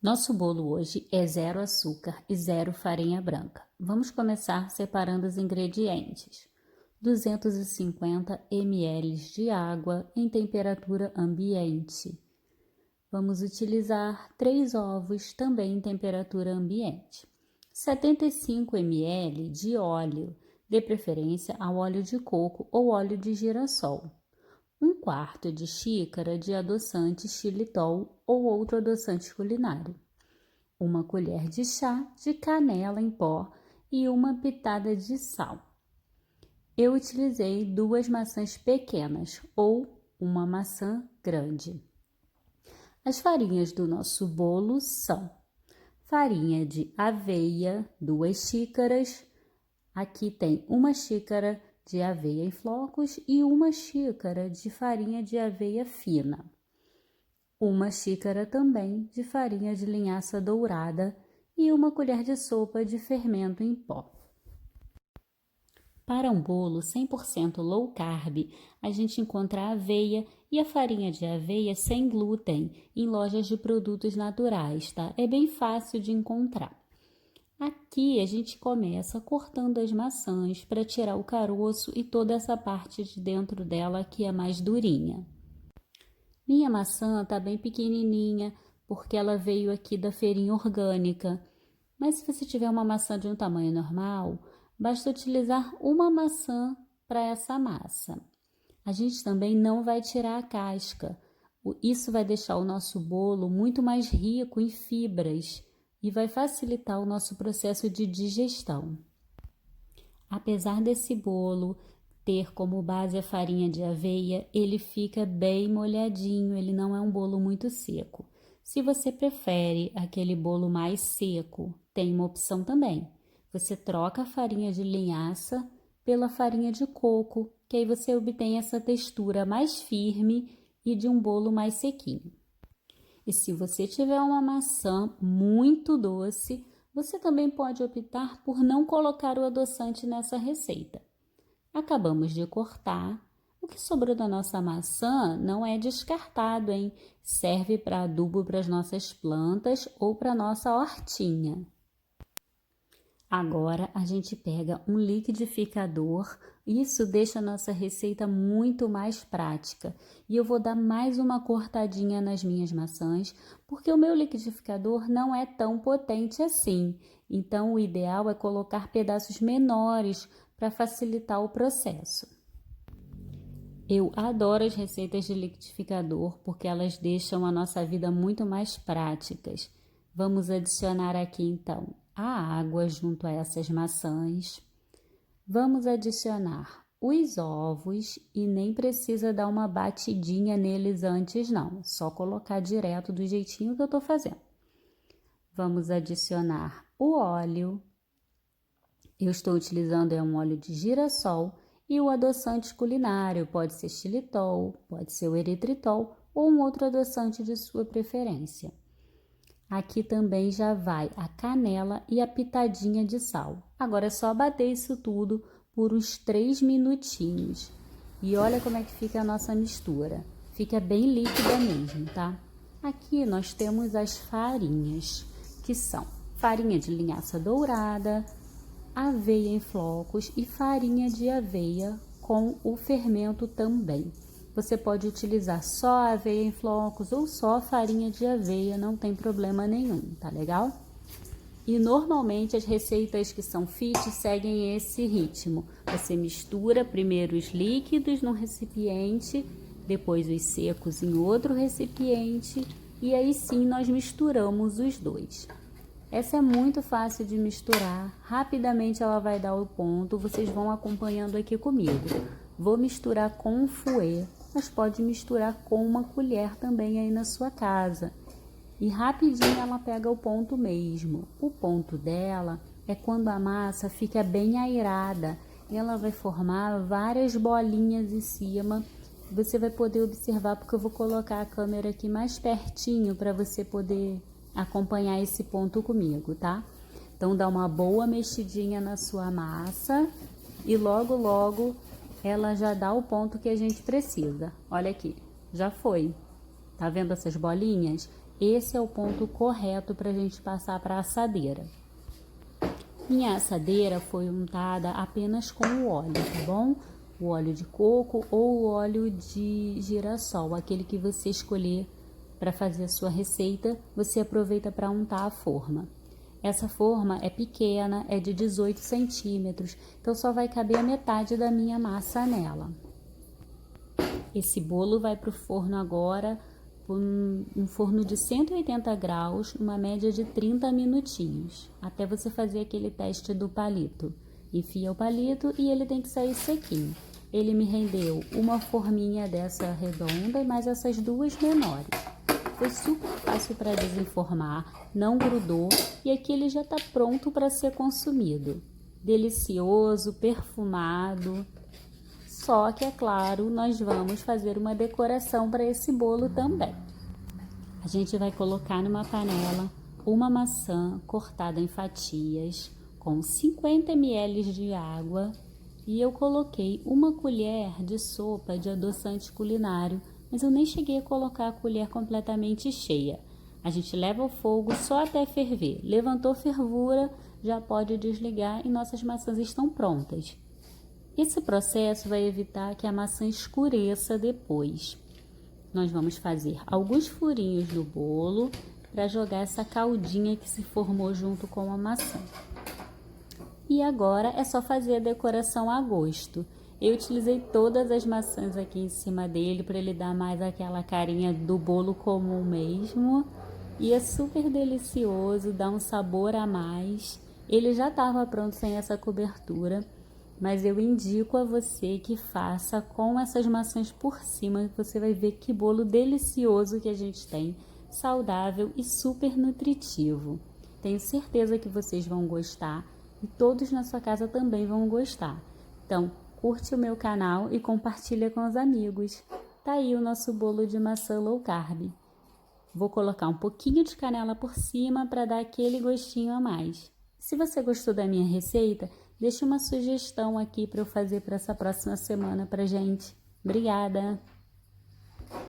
Nosso bolo hoje é zero açúcar e zero farinha branca. Vamos começar separando os ingredientes. 250 ml de água em temperatura ambiente. Vamos utilizar 3 ovos também em temperatura ambiente. 75 ml de óleo, de preferência ao óleo de coco ou óleo de girassol. 1/4 de xícara de adoçante xilitol ou outro adoçante culinário. 1 colher de chá de canela em pó e uma pitada de sal. Eu utilizei 2 maçãs pequenas ou uma maçã grande. As farinhas do nosso bolo são farinha de aveia, 2 xícaras. Aqui tem 1 xícara de aveia em flocos e 1 xícara de farinha de aveia fina. 1 xícara também de farinha de linhaça dourada e 1 colher de sopa de fermento em pó. Para um bolo 100% low carb, a gente encontra a aveia e a farinha de aveia sem glúten em lojas de produtos naturais, tá? É bem fácil de encontrar. Aqui a gente começa cortando as maçãs para tirar o caroço e toda essa parte de dentro dela que é mais durinha. Minha maçã tá bem pequenininha porque ela veio aqui da feirinha orgânica. Mas se você tiver uma maçã de um tamanho normal, basta utilizar uma maçã para essa massa. A gente também não vai tirar a casca. Isso vai deixar o nosso bolo muito mais rico em fibras e vai facilitar o nosso processo de digestão. Apesar desse bolo ter como base a farinha de aveia, ele fica bem molhadinho, ele não é um bolo muito seco. Se você prefere aquele bolo mais seco, tem uma opção também. Você troca a farinha de linhaça pela farinha de coco, que aí você obtém essa textura mais firme e de um bolo mais sequinho. E se você tiver uma maçã muito doce, você também pode optar por não colocar o adoçante nessa receita. Acabamos de cortar. O que sobrou da nossa maçã não é descartado, hein? Serve para adubo para as nossas plantas ou para nossa hortinha. Agora a gente pega um liquidificador, isso deixa a nossa receita muito mais prática. E eu vou dar mais uma cortadinha nas minhas maçãs, porque o meu liquidificador não é tão potente assim. Então o ideal é colocar pedaços menores para facilitar o processo. Eu adoro as receitas de liquidificador porque elas deixam a nossa vida muito mais práticas. Vamos adicionar aqui então a água junto a essas maçãs. Vamos adicionar os ovos e nem precisa dar uma batidinha neles antes não, só colocar direto do jeitinho que eu tô fazendo. Vamos adicionar o óleo. Eu estou utilizando um óleo de girassol e o adoçante culinário, pode ser xilitol, pode ser o eritritol ou um outro adoçante de sua preferência. Aqui também já vai a canela e a pitadinha de sal. Agora é só bater isso tudo por uns 3 minutinhos. E olha como é que fica a nossa mistura. Fica bem líquida mesmo, tá? Aqui nós temos as farinhas, que são farinha de linhaça dourada, aveia em flocos e farinha de aveia com o fermento também. Você pode utilizar só a aveia em flocos ou só a farinha de aveia, não tem problema nenhum, tá legal? E normalmente as receitas que são fit seguem esse ritmo. Você mistura primeiro os líquidos num recipiente, depois os secos em outro recipiente e aí sim nós misturamos os dois. Essa é muito fácil de misturar, rapidamente ela vai dar o ponto, vocês vão acompanhando aqui comigo. Vou misturar com um fouet, mas pode misturar com uma colher também aí na sua casa. E rapidinho ela pega o ponto mesmo. O ponto dela é quando a massa fica bem airada e ela vai formar várias bolinhas em cima. Você vai poder observar porque eu vou colocar a câmera aqui mais pertinho para você poder acompanhar esse ponto comigo, tá? Então dá uma boa mexidinha na sua massa e logo ela já dá o ponto que a gente precisa. Olha aqui, já foi. Tá vendo essas bolinhas? Esse é o ponto correto para a gente passar para a assadeira. Minha assadeira foi untada apenas com o óleo, tá bom? O óleo de coco ou o óleo de girassol, aquele que você escolher para fazer a sua receita, você aproveita para untar a forma. Essa forma é pequena, é de 18 centímetros, então só vai caber a metade da minha massa nela. Esse bolo vai para o forno agora, por um forno de 180 graus, uma média de 30 minutinhos, até você fazer aquele teste do palito. Enfia o palito e ele tem que sair sequinho. Ele me rendeu uma forminha dessa redonda, mais essas duas menores. Foi super fácil para desenformar, não grudou e aqui ele já está pronto para ser consumido. Delicioso, perfumado. Só que, é claro, nós vamos fazer uma decoração para esse bolo também. A gente vai colocar numa panela uma maçã cortada em fatias com 50 ml de água e eu coloquei uma colher de sopa de adoçante culinário, mas eu nem cheguei a colocar a colher completamente cheia. A gente leva ao fogo só até ferver. Levantou fervura, já pode desligar e nossas maçãs estão prontas. Esse processo vai evitar que a maçã escureça depois. Nós vamos fazer alguns furinhos no bolo para jogar essa caldinha que se formou junto com a maçã. E agora é só fazer a decoração a gosto. Eu utilizei todas as maçãs aqui em cima dele para ele dar mais aquela carinha do bolo comum mesmo. E é super delicioso, dá um sabor a mais. Ele já estava pronto sem essa cobertura, mas eu indico a você que faça com essas maçãs por cima, que você vai ver que bolo delicioso que a gente tem, saudável e super nutritivo. Tenho certeza que vocês vão gostar e todos na sua casa também vão gostar. Então, curte o meu canal e compartilha com os amigos. Tá aí o nosso bolo de maçã low carb. Vou colocar um pouquinho de canela por cima para dar aquele gostinho a mais. Se você gostou da minha receita, deixa uma sugestão aqui para eu fazer para essa próxima semana pra gente. Obrigada!